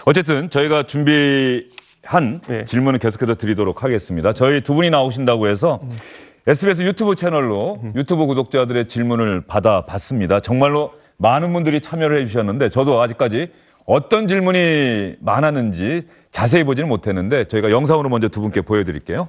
어쨌든 저희가 준비한 질문을 계속해서 드리도록 하겠습니다. 저희 두 분이 나오신다고 해서 SBS 유튜브 채널로 유튜브 구독자들의 질문을 받아봤습니다. 정말로 많은 분들이 참여를 해주셨는데 저도 아직까지 어떤 질문이 많았는지 자세히 보지는 못했는데 저희가 영상으로 먼저 두 분께 보여드릴게요.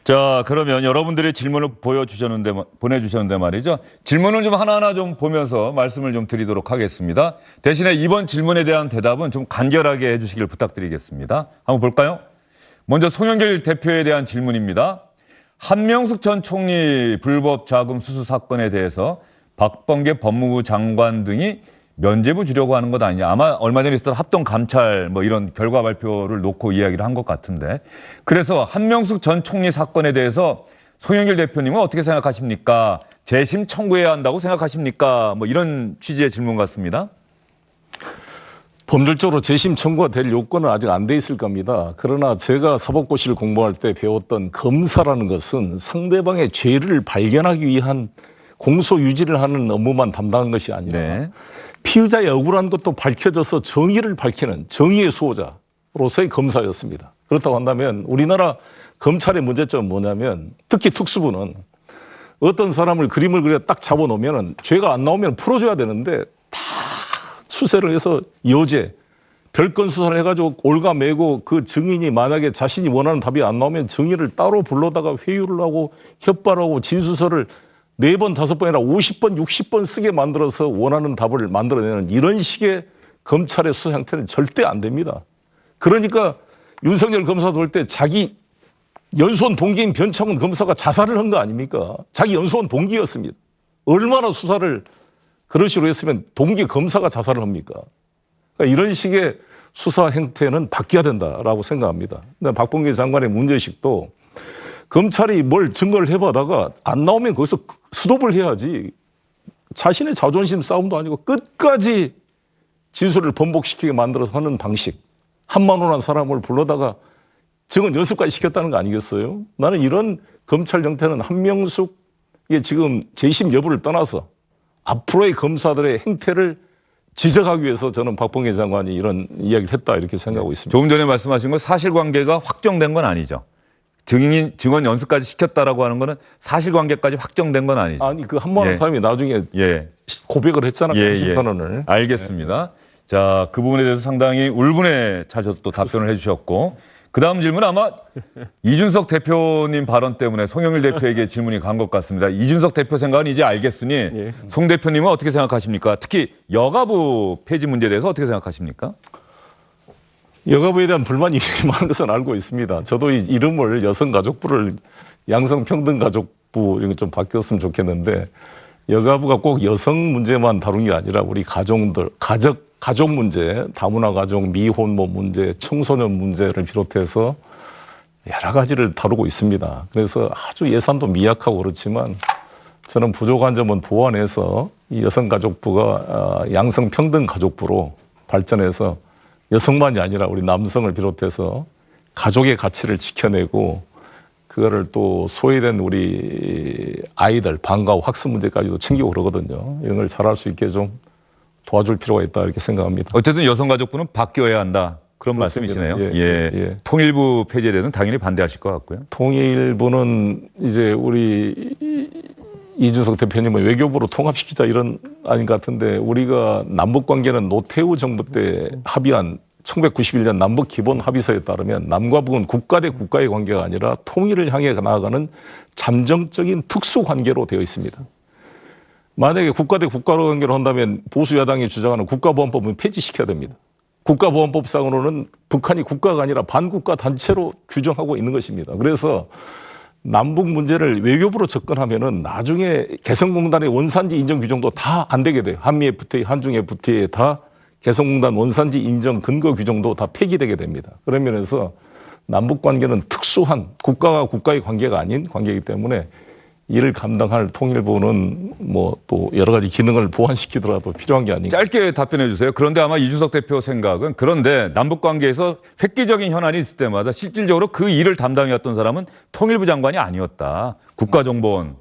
자, 그러면 여러분들이 질문을 보내주셨는데 말이죠. 질문을 좀 하나하나 좀 보면서 말씀을 좀 드리도록 하겠습니다. 대신에 이번 질문에 대한 대답은 좀 간결하게 해주시길 부탁드리겠습니다. 한번 볼까요? 먼저 송영길 대표에 대한 질문입니다. 한명숙 전 총리 불법 자금 수수 사건에 대해서 박범계 법무부 장관 등이 면죄부 주려고 하는 것 아니냐. 아마 얼마 전에 있었던 합동감찰 뭐 이런 결과 발표를 놓고 이야기를 한 것 같은데. 그래서 한명숙 전 총리 사건에 대해서 송영길 대표님은 어떻게 생각하십니까? 재심 청구해야 한다고 생각하십니까? 뭐 이런 취지의 질문 같습니다. 법률적으로 재심 청구가 될 요건은 아직 안 돼 있을 겁니다. 그러나 제가 사법고시를 공부할 때 배웠던 검사라는 것은 상대방의 죄를 발견하기 위한 공소 유지를 하는 업무만 담당한 것이 아니라 피의자의 억울한 것도 밝혀져서 정의를 밝히는 정의의 수호자로서의 검사였습니다. 그렇다고 한다면 우리나라 검찰의 문제점은 뭐냐면 특히 특수부는 어떤 사람을 그림을 그려 딱 잡아놓으면 죄가 안 나오면 풀어줘야 되는데 다 수세를 해서 여죄, 별건 수사를 해가지고 올가매고 그 증인이 만약에 자신이 원하는 답이 안 나오면 증인을 따로 불러다가 회유를 하고 협박하고 진술서를 4번, 5번이나 50번, 60번 쓰게 만들어서 원하는 답을 만들어내는 이런 식의 검찰의 수사 형태는 절대 안 됩니다. 그러니까 윤석열 검사도 할 때 자기 연수원 동기인 변창훈 검사가 자살을 한 거 아닙니까? 자기 연수원 동기였습니다. 얼마나 수사를 그런 식으로 했으면 동기 검사가 자살을 합니까? 그러니까 이런 식의 수사 행태는 바뀌어야 된다라고 생각합니다. 근데 박범계 장관의 문제의식도 검찰이 뭘 증거를 해봐다가 안 나오면 거기서 스톱을 해야지. 자신의 자존심 싸움도 아니고 끝까지 진술을 번복시키게 만들어서 하는 방식. 한만원한 사람을 불러다가 증언 연습까지 시켰다는 거 아니겠어요? 나는 이런 검찰 형태는 한명숙의 지금 재심 여부를 떠나서 앞으로의 검사들의 행태를 지적하기 위해서 저는 박범계 장관이 이런 이야기를 했다 이렇게 생각하고 있습니다. 조금 전에 말씀하신 건 사실관계가 확정된 건 아니죠. 증언 연습까지 시켰다라고 하는 거는 사실관계까지 확정된 건 아니죠. 아니 그 한만원 사람이 나중에 고백을 했잖아요. 10,000원을. 알겠습니다. 자, 그 부분에 대해서 상당히 울분에 차셔서 또 답변을 해주셨고 그 다음 질문은 아마 이준석 대표님 발언 때문에 송영길 대표에게 질문이 간 것 같습니다. 이준석 대표 생각은 이제 알겠으니 송 대표님은 어떻게 생각하십니까? 특히 여가부 폐지 문제에 대해서 어떻게 생각하십니까? 여가부에 대한 불만이 많은 것은 알고 있습니다. 저도 이 이름을 여성가족부를 양성평등가족부 이런 거 좀 바뀌었으면 좋겠는데 여가부가 꼭 여성 문제만 다룬 게 아니라 우리 가족들, 가족 문제, 다문화 가족, 미혼모 문제, 청소년 문제를 비롯해서 여러 가지를 다루고 있습니다. 그래서 아주 예산도 미약하고 그렇지만 저는 부족한 점은 보완해서 이 여성가족부가 양성평등가족부로 발전해서 여성만이 아니라 우리 남성을 비롯해서 가족의 가치를 지켜내고 그거를 또 소외된 우리 아이들 방과 후 학습 문제까지도 챙기고 그러거든요. 이런 걸 잘할 수 있게 좀 도와줄 필요가 있다 이렇게 생각합니다. 어쨌든 여성가족부는 바뀌어야 한다. 그런 그렇습니다. 말씀이시네요. 통일부 폐지에 대해서는 당연히 반대하실 것 같고요. 통일부는 이제 우리 이준석 대표님은 외교부로 통합시키자 이런 아닌 것 같은데 우리가 남북관계는 노태우 정부 때 합의한 1991년 남북기본합의서에 따르면 남과 북은 국가 대 국가의 관계가 아니라 통일을 향해 나아가는 잠정적인 특수관계로 되어 있습니다. 만약에 국가 대 국가 관계로 한다면 보수 야당이 주장하는 국가보안법은 폐지시켜야 됩니다. 국가보안법상으로는 북한이 국가가 아니라 반국가 단체로 규정하고 있는 것입니다. 그래서 남북 문제를 외교부로 접근하면은 나중에 개성공단의 원산지 인정 규정도 다 안 되게 돼요. 한미 FTA, 한중 FTA에 다 개성공단 원산지 인정 근거 규정도 다 폐기되게 됩니다. 그런 면에서 남북 관계는 특수한 국가와 국가의 관계가 아닌 관계이기 때문에 이를 감당할 통일부는 뭐 또 여러 가지 기능을 보완시키더라도 필요한 게 아닌가. 짧게 답변해 주세요. 그런데 아마 이준석 대표 생각은 그런데 남북 관계에서 획기적인 현안이 있을 때마다 실질적으로 그 일을 담당해왔던 사람은 통일부 장관이 아니었다. 국가정보원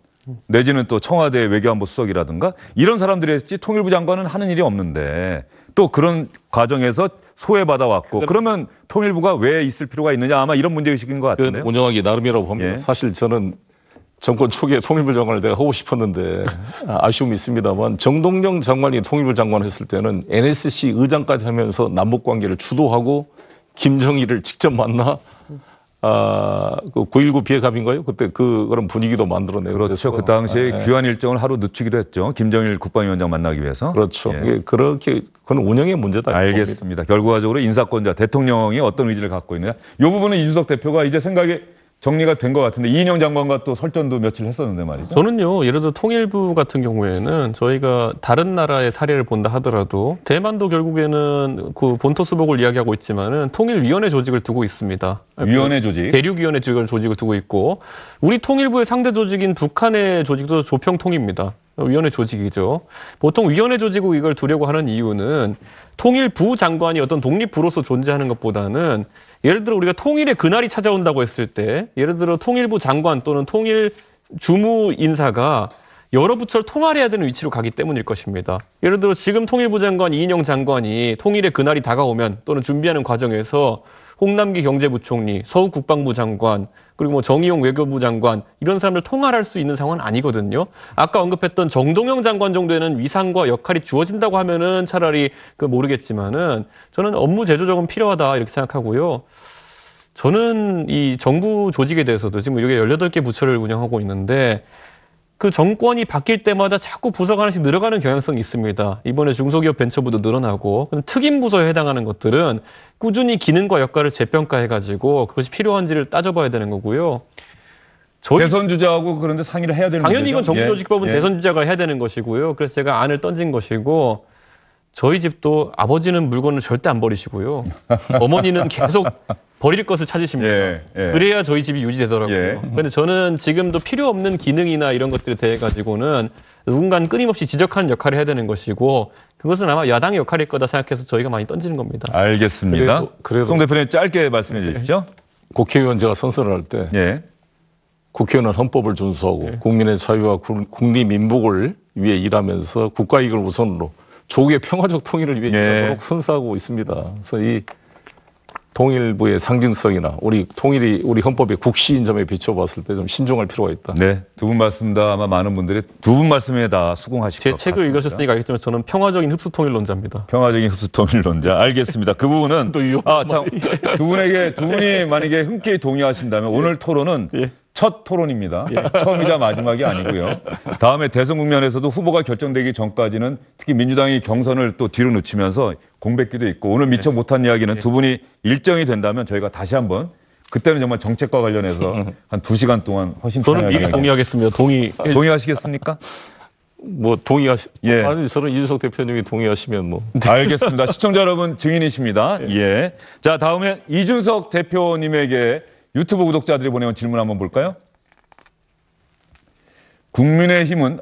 내지는 또 청와대 외교안보 수석이라든가 이런 사람들이 했지 통일부 장관은 하는 일이 없는데 또 그런 과정에서 소외받아왔고 그러면 통일부가 왜 있을 필요가 있느냐 아마 이런 문제의식인 것 같은데요. 운영하기 나름이라고 봅니다. 예. 사실 저는 정권 초기에 통일부 장관을 내가 하고 싶었는데 아쉬움이 있습니다만 정동영 장관이 통일부 장관 했을 때는 NSC 의장까지 하면서 남북관계를 주도하고 김정일을 직접 만나 그 9.19 비핵합인가요? 그때 그런 분위기도 만들어내고 그렇죠. 그 당시에 귀환 일정을 하루 늦추기도 했죠. 김정일 국방위원장 만나기 위해서. 그렇죠. 예. 그렇게 그건 운영의 문제다. 알겠습니다. 결과적으로 인사권자 대통령이 어떤 의지를 갖고 있느냐. 이 부분은 이준석 대표가 이제 생각이 정리가 된 것 같은데 이인영 장관과 또 설전도 며칠 했었는데 말이죠. 저는요, 예를 들어 통일부 같은 경우에는 저희가 다른 나라의 사례를 본다 하더라도 대만도 결국에는 그 본토 수복을 이야기하고 있지만은 통일위원회 조직을 두고 있습니다. 위원회 조직. 대륙위원회 조직을 두고 있고 우리 통일부의 상대 조직인 북한의 조직도 조평통입니다. 위원회 조직이죠. 보통 위원회 조직으로 이걸 두려고 하는 이유는 통일부 장관이 어떤 독립부로서 존재하는 것보다는 예를 들어 우리가 통일의 그날이 찾아온다고 했을 때 예를 들어 통일부 장관 또는 통일 주무 인사가 여러 부처를 통할해야 되는 위치로 가기 때문일 것입니다. 예를 들어 지금 통일부 장관 이인영 장관이 통일의 그날이 다가오면 또는 준비하는 과정에서 홍남기 경제부총리, 서욱 국방부 장관, 그리고 뭐 정의용 외교부 장관 이런 사람들 통할할 수 있는 상황은 아니거든요. 아까 언급했던 정동영 장관 정도에는 위상과 역할이 주어진다고 하면은 차라리 모르겠지만은 저는 업무 제조적은 필요하다 이렇게 생각하고요. 저는 이 정부 조직에 대해서도 지금 이렇게 18개 부처를 운영하고 있는데 그 정권이 바뀔 때마다 자꾸 부서가 하나씩 늘어가는 경향성이 있습니다. 이번에 중소기업 벤처부도 늘어나고 특임 부서에 해당하는 것들은 꾸준히 기능과 역할을 재평가해가지고 그것이 필요한지를 따져봐야 되는 거고요. 대선 주자하고 그런데 상의를 해야 되는 당연히 이건 문제죠? 정부조직법은 예. 대선 주자가 해야 되는 것이고요. 그래서 제가 안을 던진 것이고 저희 집도 아버지는 물건을 절대 안 버리시고요. 어머니는 계속 버릴 것을 찾으십니다. 예, 예. 그래야 저희 집이 유지되더라고요. 예. 그런데 저는 지금도 필요 없는 기능이나 이런 것들에 대해 가지고는 누군가는 끊임없이 지적하는 역할을 해야 되는 것이고 그것은 아마 야당의 역할일 거다 생각해서 저희가 많이 던지는 겁니다. 알겠습니다. 그래도 송 대표님 짧게 말씀해 주십시오. 국회의원 제가 선선을 할 때 예. 국회의원은 헌법을 준수하고 국민의 자유와 국리 민복을 위해 일하면서 국가 이익을 우선으로 조국의 평화적 통일을 위해 일하도록 선사하고 있습니다. 그래서 이 통일부의 상징성이나 우리 헌법의 국시인 점에 비춰봤을 때 좀 신중할 필요가 있다. 네, 두 분 말씀 다 아마 많은 분들이 두 분 말씀에 다 수긍하실 제 것 책을 같습니다. 읽으셨으니까 알겠지만 저는 평화적인 흡수통일론자입니다. 평화적인 흡수통일론자. 알겠습니다. 그 부분은 두 분이 만약에 흔쾌히 동의하신다면 오늘 토론은 첫 토론입니다. 처음이자 마지막이 아니고요. 다음에 대선 국면에서도 후보가 결정되기 전까지는 특히 민주당이 경선을 또 뒤로 늦추면서 공백기도 있고 오늘 미처 못한 이야기는 두 분이 일정이 된다면 저희가 다시 한번 그때는 정말 정책과 관련해서 한 2시간 동안 저는 미리 동의하겠습니다. 동의하시겠습니까? 뭐 아니 저는 이준석 대표님이 동의하시면 뭐 알겠습니다. 시청자 여러분 증인이십니다. 예. 자, 다음에 이준석 대표님에게 유튜브 구독자들이 보내온 질문 한번 볼까요? 국민의힘은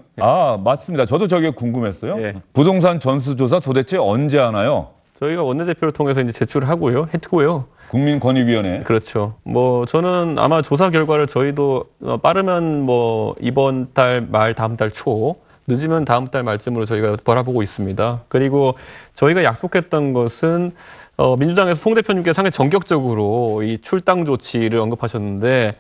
맞습니다. 저도 저게 궁금했어요. 예. 부동산 전수조사 도대체 언제 하나요? 저희가 원내대표를 통해서 이제 제출하고요. 했고요. 국민권익위원회. 그렇죠. 뭐 저는 아마 조사 결과를 저희도 빠르면 뭐 이번 달 말 다음 달 초 늦으면 다음 달 말쯤으로 저희가 바라보고 있습니다. 그리고 저희가 약속했던 것은 민주당에서 송 대표님께서 상당히 전격적으로 이 출당 조치를 언급하셨는데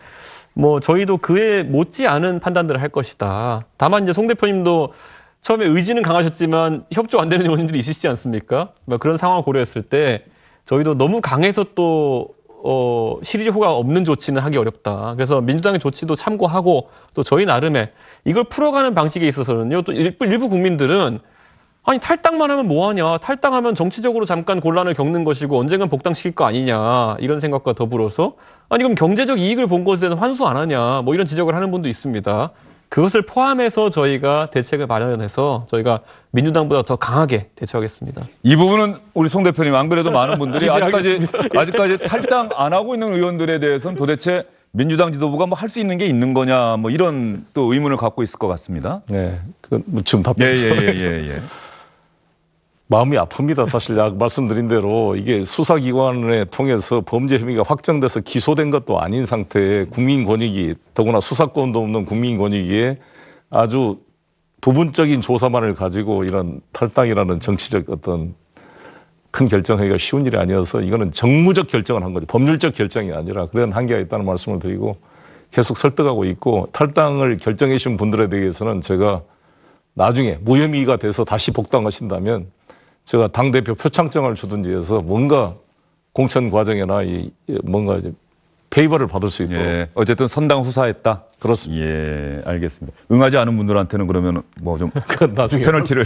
뭐 저희도 그에 못지않은 판단들을 할 것이다. 다만 이제 송 대표님도 처음에 의지는 강하셨지만 협조 안 되는 의원님들이 있으시지 않습니까? 그런 상황을 고려했을 때 저희도 너무 강해서 또 실효가 없는 조치는 하기 어렵다. 그래서 민주당의 조치도 참고하고 또 저희 나름의 이걸 풀어가는 방식에 있어서는요. 또 일부 국민들은 아니 탈당만 하면 뭐하냐. 탈당하면 정치적으로 잠깐 곤란을 겪는 것이고 언젠간 복당시킬 거 아니냐. 이런 생각과 더불어서 아니 그럼 경제적 이익을 본 것에 대해서 환수 안 하냐. 뭐 이런 지적을 하는 분도 있습니다. 그것을 포함해서 저희가 대책을 마련해서 저희가 민주당보다 더 강하게 대처하겠습니다. 이 부분은 우리 송 대표님 안 그래도 많은 분들이 아직까지 탈당 안 하고 있는 의원들에 대해서는 도대체 민주당 지도부가 뭐 할 수 있는 게 있는 거냐 뭐 이런 또 의문을 갖고 있을 것 같습니다. 네, 뭐 지금 답변. 예. 마음이 아픕니다. 사실 아까 말씀드린 대로 이게 수사기관을 통해서 범죄 혐의가 확정돼서 기소된 것도 아닌 상태에 국민 권익위, 더구나 수사권도 없는 국민 권익위에 아주 부분적인 조사만을 가지고 이런 탈당이라는 정치적 어떤 큰 결정하기가 쉬운 일이 아니어서 이거는 정무적 결정을 한 거죠. 법률적 결정이 아니라 그런 한계가 있다는 말씀을 드리고 계속 설득하고 있고 탈당을 결정해 주신 분들에 대해서는 제가 나중에 무혐의가 돼서 다시 복당하신다면 제가 당대표 표창장을 주든지 해서 뭔가 공천 과정이나 뭔가 이제 페이버를 받을 수 있도록. 예. 어쨌든 선당 후사했다. 그렇습니다. 예, 알겠습니다. 응하지 않은 분들한테는 그러면 뭐 좀 나중에 페널티를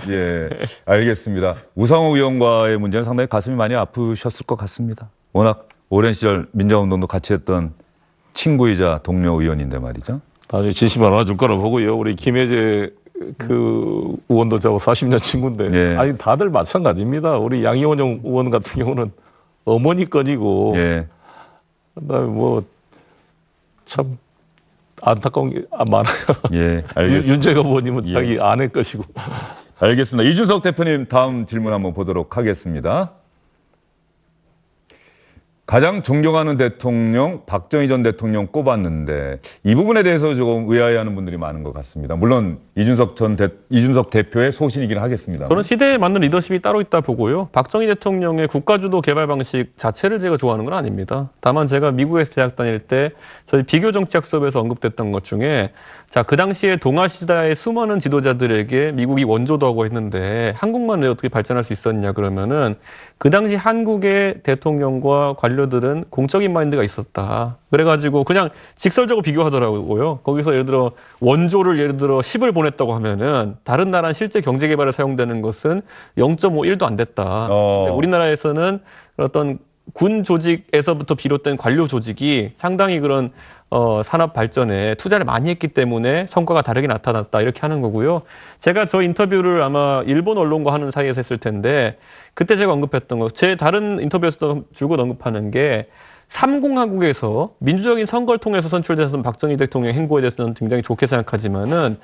예, 알겠습니다. 우상호 의원과의 문제는 상당히 가슴이 많이 아프셨을 것 같습니다. 워낙 오랜 시절 민주화운동도 같이 했던 친구이자 동료 의원인데 말이죠. 나중에 진심 알아줄 거라 보고요. 우리 김혜재 그 의원도 저하고 40년 친구인데 예. 아니 다들 마찬가지입니다. 우리 양이원 의원 같은 경우는 어머니 건이고 예. 그다음에 뭐 참 안타까운 게 많아요. 예, 알겠습니다. 윤재갑 의원님은 예. 자기 아내 것이고. 알겠습니다. 이준석 대표님 다음 질문 한번 보도록 하겠습니다. 가장 존경하는 대통령 박정희 전 대통령 꼽았는데 이 부분에 대해서 조금 의아해하는 분들이 많은 것 같습니다. 물론 이준석 대표의 소신이긴 하겠습니다. 저는 시대에 맞는 리더십이 따로 있다 보고요. 박정희 대통령의 국가주도 개발 방식 자체를 제가 좋아하는 건 아닙니다. 다만 제가 미국에서 대학 다닐 때 저희 비교정치학 수업에서 언급됐던 것 중에 자, 그 당시에 동아시아의 수많은 지도자들에게 미국이 원조도 하고 했는데 한국만 왜 어떻게 발전할 수 있었냐 그러면은 그 당시 한국의 대통령과 관료들은 공적인 마인드가 있었다. 그래가지고 그냥 직설적으로 비교하더라고요. 거기서 예를 들어 원조를 예를 들어 10을 보냈다고 하면은 다른 나라는 실제 경제 개발에 사용되는 것은 0.51도 안 됐다. 우리나라에서는 어떤 군 조직에서부터 비롯된 관료 조직이 상당히 그런 산업 발전에 투자를 많이 했기 때문에 성과가 다르게 나타났다 이렇게 하는 거고요. 제가 저 인터뷰를 아마 일본 언론과 하는 사이에서 했을 텐데 그때 제가 언급했던 거, 제 다른 인터뷰에서도 줄곧 언급하는 게 3공화국에서 민주적인 선거를 통해서 선출돼서 박정희 대통령의 행보에 대해서는 굉장히 좋게 생각하지만은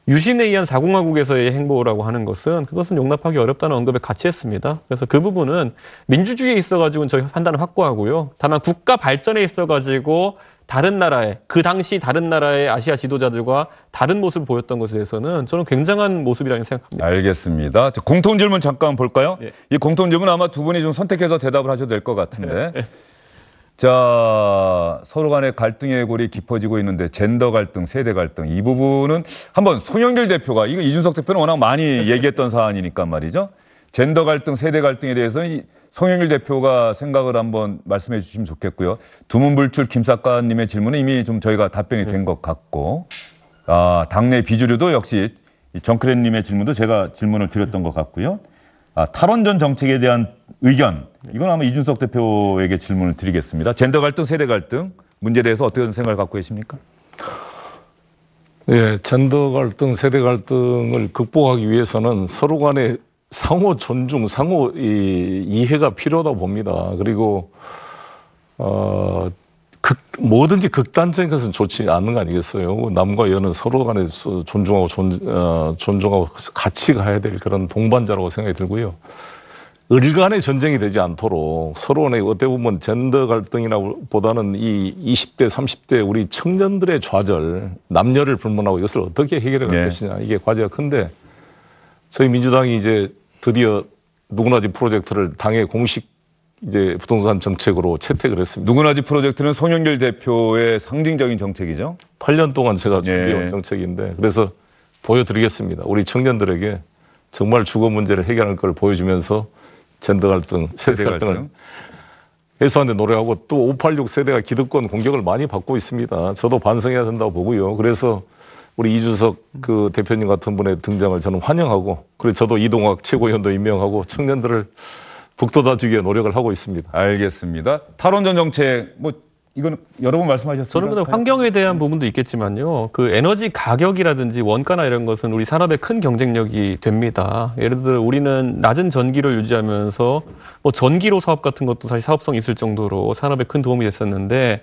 유신에 의한 4공화국에서의 행보라고 하는 것은 그것은 용납하기 어렵다는 언급을 같이 했습니다. 그래서 그 부분은 민주주의에 있어가지고는 저희 판단을 확고하고요. 다만 국가 발전에 있어가지고 다른 나라의 그 당시 다른 나라의 아시아 지도자들과 다른 모습을 보였던 것에 대해서는 저는 굉장한 모습이라고 생각합니다. 알겠습니다. 공통 질문 잠깐 볼까요? 예. 이 공통 질문 아마 두 분이 좀 선택해서 대답을 하셔도 될 것 같은데. 자, 서로 간의 갈등의 골이 깊어지고 있는데 젠더 갈등, 세대 갈등 이 부분은 한번 송영길 대표가 이거 이준석 대표는 워낙 많이 얘기했던 사안이니까 말이죠. 젠더 갈등, 세대 갈등에 대해서는 송영길 대표가 생각을 한번 말씀해 주시면 좋겠고요. 두문불출 김 작가님의 질문은 이미 좀 저희가 답변이 된 것 같고 당내 비주류도 역시 정크랜님의 질문도 제가 질문을 드렸던 것 같고요. 탈원전 정책에 대한 의견 이건 아마 이준석 대표에게 질문을 드리겠습니다. 젠더 갈등, 세대 갈등 문제에 대해서 어떤 생각을 갖고 계십니까? 예, 젠더 갈등, 세대 갈등을 극복하기 위해서는 서로 간의 상호 존중, 상호 이해가 필요하다고 봅니다. 그리고 뭐든지 극단적인 것은 좋지 않는 거 아니겠어요? 남과 여는 서로 간에 존중하고 존중하고 같이 가야 될 그런 동반자라고 생각이 들고요. 을간의 전쟁이 되지 않도록 서로 간에 어떻게 보면 젠더 갈등이나 보다는 이 20대, 30대 우리 청년들의 좌절, 남녀를 불문하고 이것을 어떻게 해결해 갈 것이냐 이게 과제가 큰데 저희 민주당이 이제 드디어 누구나 집 프로젝트를 당의 공식 이제 부동산 정책으로 채택을 했습니다. 누구나 집 프로젝트는 송영길 대표의 상징적인 정책이죠. 8년 동안 제가 준비해온 정책인데 그래서 보여드리겠습니다. 우리 청년들에게 정말 주거 문제를 해결할 걸 보여주면서 젠더 갈등, 세대 갈등을 해소하는 데 노력하고 또 586 세대가 기득권 공격을 많이 받고 있습니다. 저도 반성해야 된다고 보고요. 그래서 우리 이준석 그 대표님 같은 분의 등장을 저는 환영하고, 그리고 저도 이동학 최고위원도 임명하고 청년들을 북돋아주기 위해 노력을 하고 있습니다. 알겠습니다. 탈원전 정책 뭐 이건 여러 번 말씀하셨습니다. 저는 근데 환경에 대한 부분도 있겠지만요. 그 에너지 가격이라든지 원가나 이런 것은 우리 산업의 큰 경쟁력이 됩니다. 예를 들어 우리는 낮은 전기를 유지하면서 뭐 전기로 사업 같은 것도 사실 사업성이 있을 정도로 산업에 큰 도움이 됐었는데,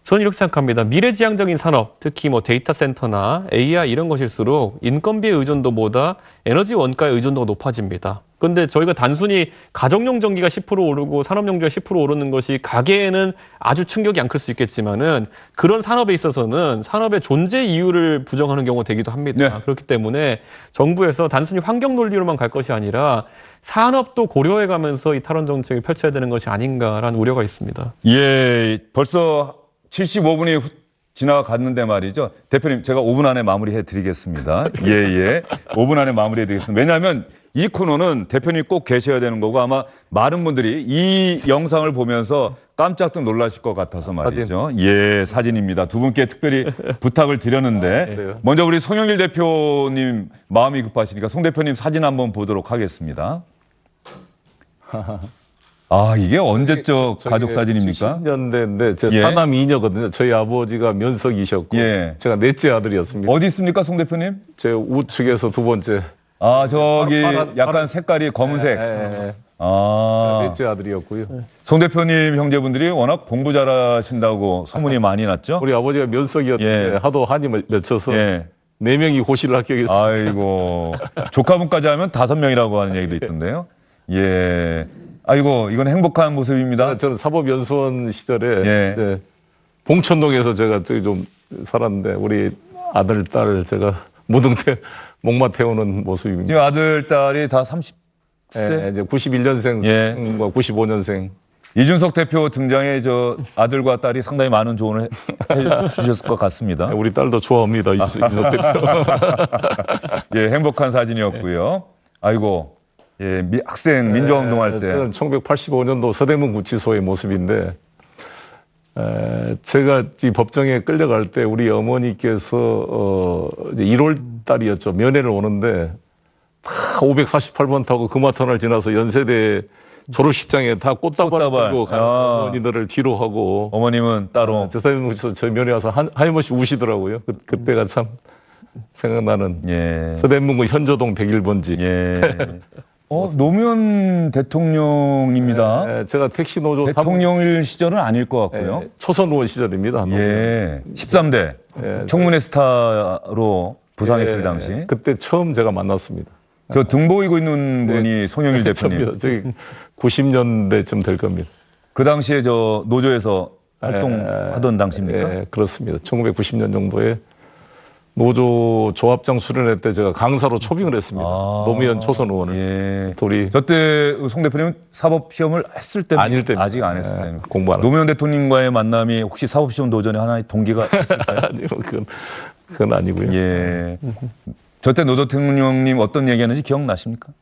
저는 이렇게 생각합니다. 미래지향적인 산업, 특히 뭐 데이터 센터나 AI 이런 것일수록 인건비의 의존도보다 에너지 원가의 의존도가 높아집니다. 그런데 저희가 단순히 가정용 전기가 10% 오르고 산업용기가 10% 오르는 것이 가계에는 아주 충격이 안 클 수 있겠지만은, 그런 산업에 있어서는 산업의 존재 이유를 부정하는 경우가 되기도 합니다. 네. 그렇기 때문에 정부에서 단순히 환경 논리로만 갈 것이 아니라 산업도 고려해 가면서 이 탈원 정책을 펼쳐야 되는 것이 아닌가라는 우려가 있습니다. 예, 벌써 75분이 지나갔는데 말이죠. 대표님, 제가 5분 안에 마무리해 드리겠습니다. 예. 5분 안에 마무리해 드리겠습니다. 왜냐하면 이 코너는 대표님 꼭 계셔야 되는 거고, 아마 많은 분들이 이 영상을 보면서 깜짝도 놀라실 것 같아서 말이죠. 예, 사진입니다. 두 분께 특별히 부탁을 드렸는데, 먼저 우리 송영길 대표님 마음이 급하시니까 송 대표님 사진 한번 보도록 하겠습니다. 아, 이게 언제적 가족 사진입니까? 70년대인데 제 예. 사남 2녀거든요. 저희 아버지가 면석이셨고 예. 제가 넷째 아들이었습니다. 어디 있습니까, 송 대표님? 제 우측에서 두 번째. 아, 저기 파란- 약간 색깔이 검은색. 제가 아, 넷째 아들이었고요. 송 대표님 형제분들이 워낙 공부 잘하신다고 소문이 많이 났죠? 우리 아버지가 면석이었는데 예. 하도 한이 맺혀서 예. 4명이 고시를 합격했습니다. 아이고, 조카분까지 하면 5명이라고 하는 얘기도 있던데요. 예. 아이고, 이건 행복한 모습입니다. 저는 사법연수원 시절에 예. 이제 봉천동에서 제가 저기 좀 살았는데 우리 아들, 딸 제가 목마 태우는 모습입니다. 지금 아들, 딸이 다 30세? 예, 이제 91년생과 예. 95년생. 이준석 대표 등장에 저 아들과 딸이 상당히 많은 조언을 해 주셨을 것 같습니다. 우리 딸도 좋아합니다. 이준석 대표. 예, 행복한 사진이었고요. 아이고, 예, 학생 민주화운동할 때. 저는 1985년도 서대문 구치소의 모습인데, 제가 이 법정에 끌려갈 때 우리 어머니께서 이제 1월 달이었죠. 면회를 오는데 다 548번 타고 금화터널 지나서 연세대 졸업식장에 다 꽃다발 들고 가는 어머니들을 뒤로 하고, 어머님은 따로. 저 서대문 구치소 저 면회 와서 하염없이 우시더라고요. 그때가 참 생각나는. 예. 서대문구 현조동 101번지. 예. 노무현 대통령입니다. 제가 택시 노조 대통령일 시절은 아닐 것 같고요. 초선 의원 시절입니다. 예. 13대. 예. 청문회 스타로 부상했을 예, 당시. 그때 처음 제가 만났습니다. 저 등 보이고 있는 분이 송영일 대표님. 처음이다. 저기 90년대쯤 될 겁니다. 그 당시에 저 노조에서 활동하던 당시입니까? 예, 그렇습니다. 1990년 정도에 노조 조합장 수련회 때 제가 강사로 초빙을 했습니다. 노무현 초선 의원을. 예. 우리 저때 송 대표님 사법 시험을 했을 때 아닐 때입니다. 아직 안 했을 예, 때입니다. 공부 안 노무현 대통령과의 만남이 혹시 사법 시험 도전에 하나의 동기가 있을까요? 아니요, 그건 아니고요. 예. 저때 노 대통령님 어떤 얘기하는지 기억나십니까?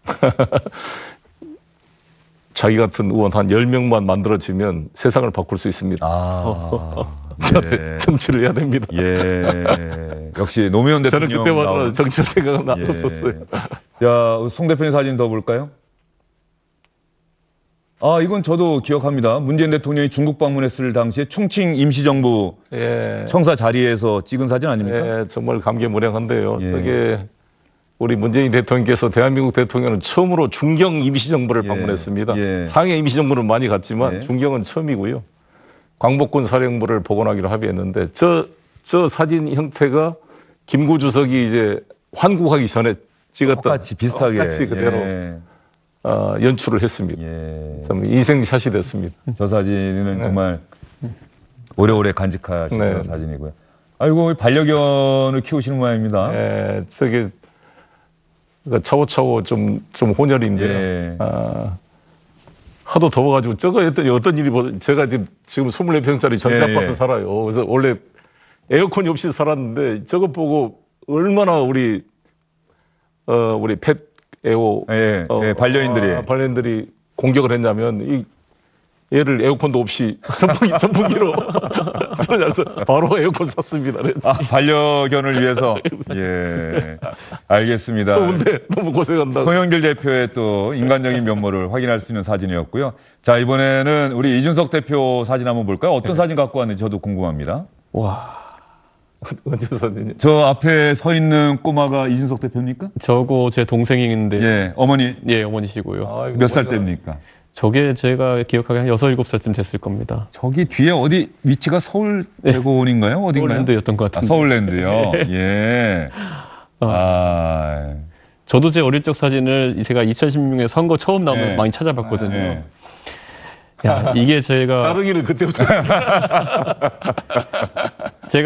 자기 같은 의원 한 10명만 만들어지면 세상을 바꿀 수 있습니다. 저한테 정치를 해야 됩니다. 예. 역시 노무현 저는 대통령. 그때마다 정치할 생각은 안 없었어요. 야, 송 대표님 사진 더 볼까요? 아, 이건 저도 기억합니다. 문재인 대통령이 중국 방문했을 당시에 충칭 임시정부 예. 청사 자리에서 찍은 사진 아닙니까? 예, 정말 감개무량한데요. 예. 저게 우리 문재인 대통령께서 대한민국 대통령은 처음으로 중경 임시정부를 예. 방문했습니다. 예. 상해 임시정부는 많이 갔지만 예. 중경은 처음이고요. 광복군 사령부를 복원하기로 합의했는데 저 사진 형태가 김구 주석이 이제 환국하기 전에 찍었던 똑같이 비슷하게. 똑같이 그대로 예. 연출을 했습니다. 예. 참 인생샷이 됐습니다. 저 사진은 정말 오래오래 간직하시는 네. 사진이고요. 아이고, 반려견을 키우시는 모양입니다. 예, 저게 그러니까 차오차오 좀 혼혈인데요. 예. 하도 더워가지고 저거 했더니 어떤 일이 제가 지금 24평짜리 전세 예, 아파트 예. 살아요. 그래서 원래 에어컨이 없이 살았는데 저거 보고 얼마나 우리 펫 에오 예, 예, 반려인들이. 반려인들이 공격을 했냐면 얘를 에어컨도 없이 선풍기로 그래서 바로 에어컨 샀습니다. 아, 반려견을 위해서. 예. 알겠습니다. 더운데 너무 고생한다. 송영길 대표의 또 인간적인 면모를 확인할 수 있는 사진이었고요. 자, 이번에는 우리 이준석 대표 사진 한번 볼까요? 어떤 사진 갖고 왔는지 저도 궁금합니다. 와, 언제 사진이? 저 앞에 서 있는 꼬마가 이준석 대표입니까? 저거 제 동생인데 예. 어머니 예, 어머니시고요. 몇 살 때입니까? 저게 제가 기억하기에 한 6, 7살쯤 됐을 겁니다. 저기 뒤에 어디 위치가 서울대공원인가요? 어딘가요? 서울랜드였던 것 아, 같은데. 서울랜드요. 예. 아, 저도 제 어릴 적 사진을 제가 2016년에 선거 처음 나오면서 예. 많이 찾아봤거든요. 예. 야, 이게 제가 따릉이는 그때부터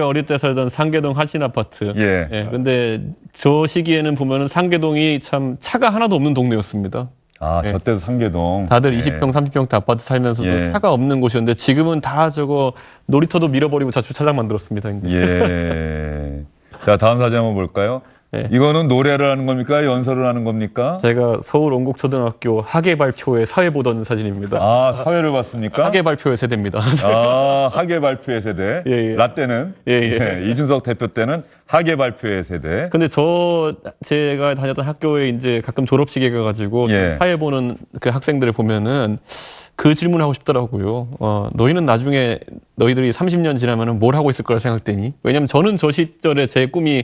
어릴 때 살던 상계동 하신 아파트. 예. 근데 저 시기에는 보면은 상계동이 참 차가 하나도 없는 동네였습니다. 아, 예. 저 때도 상계동. 다들 예. 20평, 30평대 아파트 살면서도 예. 차가 없는 곳이었는데 지금은 다 저거 놀이터도 밀어버리고 자 주차장 만들었습니다. 이제. 예. 자, 다음 사진 한번 볼까요? 예. 이거는 노래를 하는 겁니까? 연설을 하는 겁니까? 제가 서울 온국초등학교 학예 발표회 사회 보던 사진입니다. 아, 사회를 봤습니까? 학예 발표회 세대입니다. 아, 학예 발표회 세대. 예, 예. 라떼는 예. 이준석 대표 때는 학예 발표회 세대. 근데 제가 다녔던 학교에 이제 가끔 졸업식에 가가지고 예. 사회 보는 그 학생들을 보면은 그 질문을 하고 싶더라고요. 너희는 나중에 너희들이 30년 지나면은 뭘 하고 있을 거라 생각되니? 왜냐면 저는 저 시절에 제 꿈이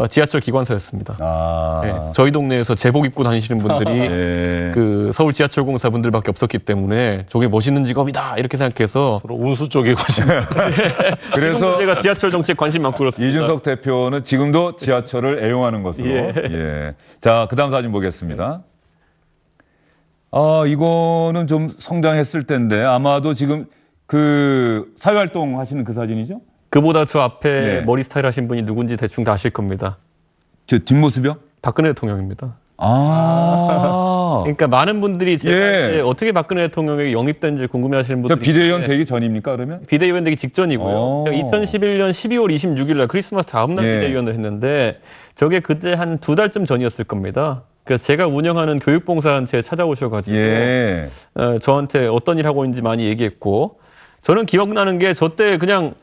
지하철 기관사였습니다. 아, 예, 저희 동네에서 제복 입고 다니시는 분들이 예. 그 서울 지하철공사 분들밖에 없었기 때문에 저게 멋있는 직업이다 이렇게 생각해서 서로 운수 쪽에 관심. 그래서 제가 지하철 정치에 관심 많고 그렇습니다. 이준석 대표는 지금도 지하철을 애용하는 것으로. 예. 예. 자, 그다음 사진 보겠습니다. 아, 이거는 좀 성장했을 텐데 아마도 지금 그 사회활동 하시는 그 사진이죠? 그보다 저 앞에 예. 머리 스타일 하신 분이 누군지 대충 다 아실 겁니다. 저 뒷모습이요? 박근혜 대통령입니다. 아. 그러니까 많은 분들이 제가 예. 이제 어떻게 박근혜 대통령에게 영입된지 궁금해하시는 저 분들이 비대위원 있는데 되기 전입니까, 그러면? 비대위원 되기 직전이고요. 오. 제가 2011년 12월 26일 날 크리스마스 다음 날 예. 비대위원을 했는데 저게 그때 한 2달쯤 전이었을 겁니다. 그래서 제가 운영하는 교육봉사단체에 찾아오셔가지고 예. 저한테 어떤 일 하고 있는지 많이 얘기했고 저는 기억나는 게 저 때 그냥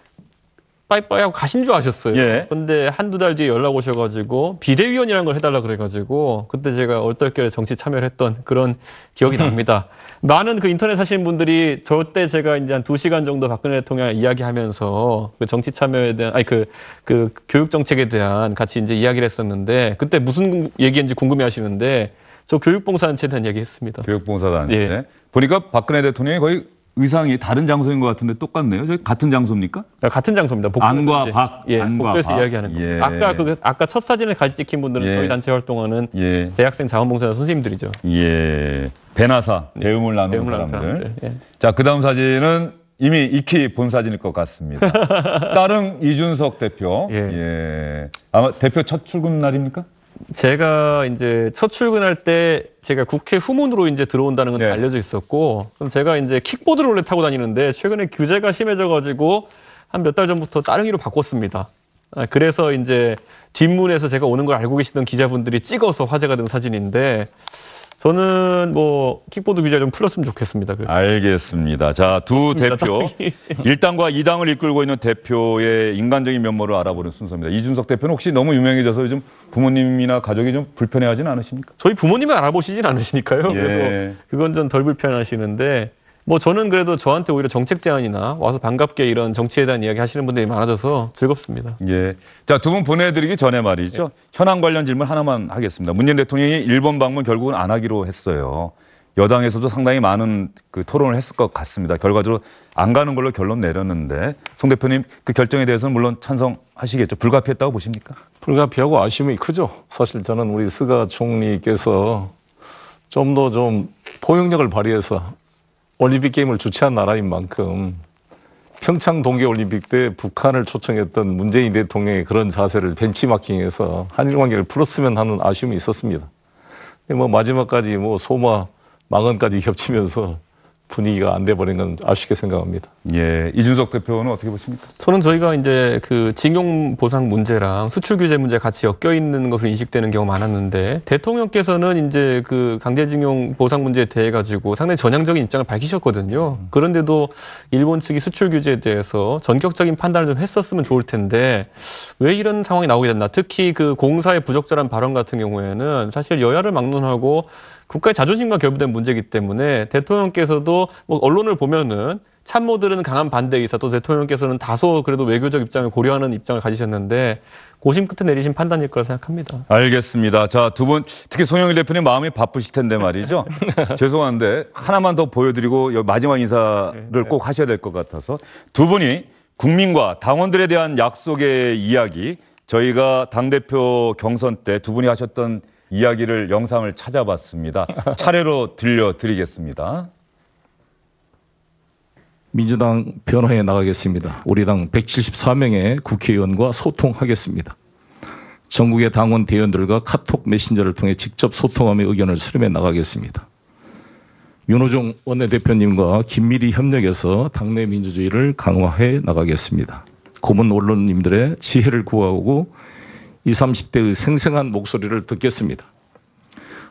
빠이빠이 하고 가신 줄 아셨어요. 예. 근데 한두 달 뒤에 연락 오셔가지고 비대위원이라는 걸 해달라 그래가지고 그때 제가 얼떨결에 정치 참여를 했던 그런 기억이 납니다. 많은 그 인터넷 사시는 분들이 저 때 제가 이제 한 2시간 정도 박근혜 대통령 이야기하면서 그 정치 참여에 대한 그 교육 정책에 대한 같이 이제 이야기를 했었는데 그때 무슨 얘기인지 궁금해 하시는데 저 교육봉사단체에 대한 얘기 했습니다. 교육봉사단체. 예. 보니까 박근혜 대통령이 거의 의상이 다른 장소인 것 같은데 똑같네요. 저희 같은 장소입니까? 같은 장소입니다. 복도에서 안과 이제, 박, 예, 안과 복도에서 박. 이야기하는 거. 예. 아까 첫 사진을 같이 찍힌 분들은 예. 저희 단체 활동하는 예. 대학생 자원봉사자 선생님들이죠. 예. 배나사, 배움을 나누는 배움을 나누는 사람들. 사람들. 예. 자, 그 다음 사진은 이미 익히 본 사진일 것 같습니다. 따릉 이준석 대표. 예. 예. 아마 대표 첫 출근 날입니까? 제가 이제 첫 출근할 때 제가 국회 후문으로 이제 들어온다는 건 네. 알려져 있었고, 그럼 제가 이제 킥보드를 원래 타고 다니는데 최근에 규제가 심해져가지고 한 몇 달 전부터 따릉이로 바꿨습니다. 그래서 이제 뒷문에서 제가 오는 걸 알고 계시던 기자분들이 찍어서 화제가 된 사진인데, 저는 뭐 킥보드 규제 좀 풀었으면 좋겠습니다. 그래서. 알겠습니다. 자, 두 대표. 1당과 2당을 이끌고 있는 대표의 인간적인 면모를 알아보는 순서입니다. 이준석 대표는 혹시 너무 유명해져서 요즘 부모님이나 가족이 좀 불편해하지는 않으십니까? 저희 부모님은 알아보시진 않으시니까요. 예. 그래도 그건 좀 덜 불편하시는데 뭐 저는 그래도 저한테 오히려 정책 제안이나 와서 반갑게 이런 정치에 대한 이야기 하시는 분들이 많아져서 즐겁습니다. 예. 자, 두 분 보내드리기 전에 말이죠. 현안 관련 질문 하나만 하겠습니다. 문재인 대통령이 일본 방문 결국은 안 하기로 했어요. 여당에서도 상당히 많은 그 토론을 했을 것 같습니다. 결과적으로 안 가는 걸로 결론 내렸는데 송 대표님 그 결정에 대해서는 물론 찬성하시겠죠. 불가피했다고 보십니까? 불가피하고 아쉬움이 크죠. 사실 저는 우리 스가 총리께서 좀 더 좀 포용력을 발휘해서 올림픽 게임을 주최한 나라인 만큼 평창 동계올림픽 때 북한을 초청했던 문재인 대통령의 그런 자세를 벤치마킹해서 한일 관계를 풀었으면 하는 아쉬움이 있었습니다. 뭐 마지막까지 뭐 소마 망언까지 겹치면서 분위기가 안 돼버린 건 아쉽게 생각합니다. 예, 이준석 대표는 어떻게 보십니까? 저는 저희가 이제 그 징용 보상 문제랑 수출 규제 문제 같이 엮여 있는 것으로 인식되는 경우가 많았는데 대통령께서는 이제 그 강제징용 보상 문제에 대해 가지고 상당히 전향적인 입장을 밝히셨거든요. 그런데도 일본 측이 수출 규제에 대해서 전격적인 판단을 좀 했었으면 좋을 텐데 왜 이런 상황이 나오게 됐나? 특히 그 공사의 부적절한 발언 같은 경우에는 사실 여야를 막론하고 국가의 자존심과 결부된 문제이기 때문에 대통령께서도 뭐 언론을 보면은 참모들은 강한 반대에 있어 또 대통령께서는 다소 그래도 외교적 입장을 고려하는 입장을 가지셨는데 고심 끝에 내리신 판단일 거라 생각합니다. 알겠습니다. 자, 두 분 특히 송영길 대표님 마음이 바쁘실 텐데 말이죠. 죄송한데 하나만 더 보여드리고 마지막 인사를 꼭 하셔야 될 것 같아서 두 분이 국민과 당원들에 대한 약속의 이야기 저희가 당대표 경선 때 두 분이 하셨던 이야기를 영상을 찾아봤습니다. 차례로 들려드리겠습니다. 민주당 변화에 나가겠습니다. 우리 당 174명의 국회의원과 소통하겠습니다. 전국의 당원 대의원들과 카톡 메신저를 통해 직접 소통하며 의견을 수렴해 나가겠습니다. 윤호중 원내대표님과 긴밀히 협력해서 당내 민주주의를 강화해 나가겠습니다. 고문 언론님들의 지혜를 구하고 20, 30대의 생생한 목소리를 듣겠습니다.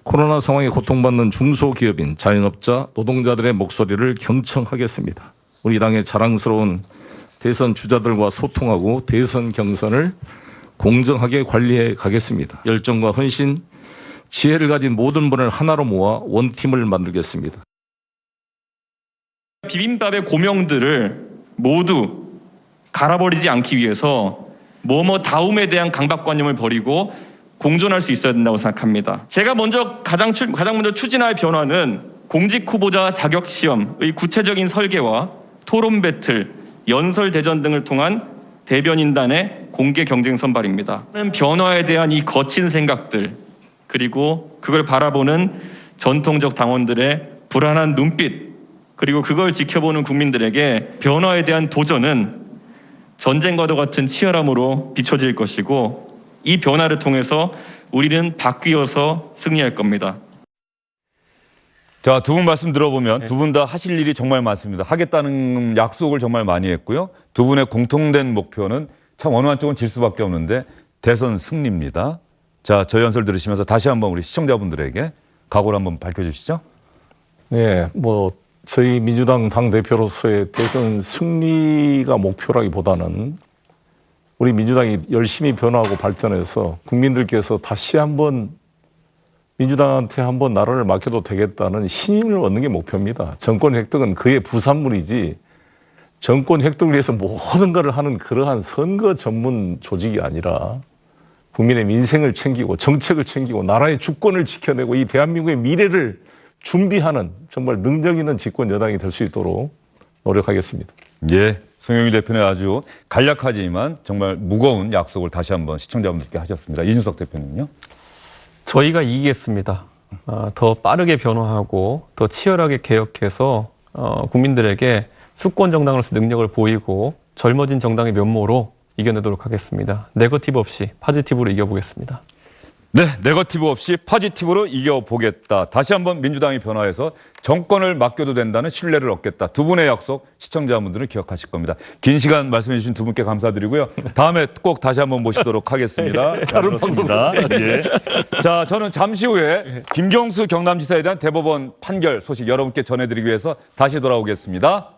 코로나 상황에 고통받는 중소기업인, 자영업자, 노동자들의 목소리를 경청하겠습니다. 우리 당의 자랑스러운 대선 주자들과 소통하고 대선 경선을 공정하게 관리해 가겠습니다. 열정과 헌신, 지혜를 가진 모든 분을 하나로 모아 원팀을 만들겠습니다. 비빔밥의 고명들을 모두 갈아버리지 않기 위해서 다움에 대한 강박관념을 버리고 공존할 수 있어야 된다고 생각합니다. 제가 가장 먼저 추진할 변화는 공직 후보자 자격 시험의 구체적인 설계와 토론 배틀, 연설 대전 등을 통한 대변인단의 공개 경쟁 선발입니다. 변화에 대한 이 거친 생각들 그리고 그걸 바라보는 전통적 당원들의 불안한 눈빛 그리고 그걸 지켜보는 국민들에게 변화에 대한 도전은 전쟁과도 같은 치열함으로 비춰질 것이고 이 변화를 통해서 우리는 바뀌어서 승리할 겁니다. 자, 두 분 말씀 들어보면 두 분 다 하실 일이 정말 많습니다. 하겠다는 약속을 정말 많이 했고요. 두 분의 공통된 목표는 참 어느 한쪽은 질 수밖에 없는데 대선 승리입니다. 자, 저 연설 들으시면서 다시 한번 우리 시청자분들에게 각오를 한번 밝혀주시죠. 네, 저희 민주당 당대표로서의 대선 승리가 목표라기보다는 우리 민주당이 열심히 변화하고 발전해서 국민들께서 다시 한번 민주당한테 한번 나라를 맡겨도 되겠다는 신임을 얻는 게 목표입니다. 정권 획득은 그의 부산물이지 정권 획득을 위해서 모든 것을 하는 그러한 선거 전문 조직이 아니라 국민의 민생을 챙기고 정책을 챙기고 나라의 주권을 지켜내고 이 대한민국의 미래를 준비하는 정말 능력 있는 집권 여당이 될 수 있도록 노력하겠습니다. 예, 송영길 대표는 아주 간략하지만 정말 무거운 약속을 다시 한번 시청자분들께 하셨습니다. 이준석 대표님요? 저희가 이기겠습니다. 더 빠르게 변화하고 더 치열하게 개혁해서 국민들에게 수권 정당으로서 능력을 보이고 젊어진 정당의 면모로 이겨내도록 하겠습니다. 네거티브 없이 파지티브로 이겨보겠습니다. 네, 네거티브 없이 포지티브로 이겨보겠다. 다시 한번 민주당이 변화해서 정권을 맡겨도 된다는 신뢰를 얻겠다. 두 분의 약속 시청자분들은 기억하실 겁니다. 긴 시간 말씀해 주신 두 분께 감사드리고요. 다음에 꼭 다시 한번 모시도록 하겠습니다. 다른 방송입니다. 예. 자, 저는 잠시 후에 김경수 경남지사에 대한 대법원 판결 소식 여러분께 전해드리기 위해서 다시 돌아오겠습니다.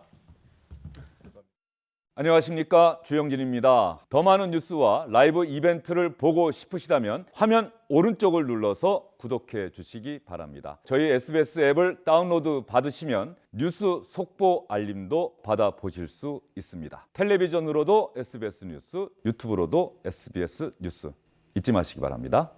안녕하십니까, 주영진입니다. 더 많은 뉴스와 라이브 이벤트를 보고 싶으시다면 화면 오른쪽을 눌러서 구독해 주시기 바랍니다. 저희 SBS 앱을 다운로드 받으시면 뉴스 속보 알림도 받아보실 수 있습니다. 텔레비전으로도 SBS 뉴스, 유튜브로도 SBS 뉴스 잊지 마시기 바랍니다.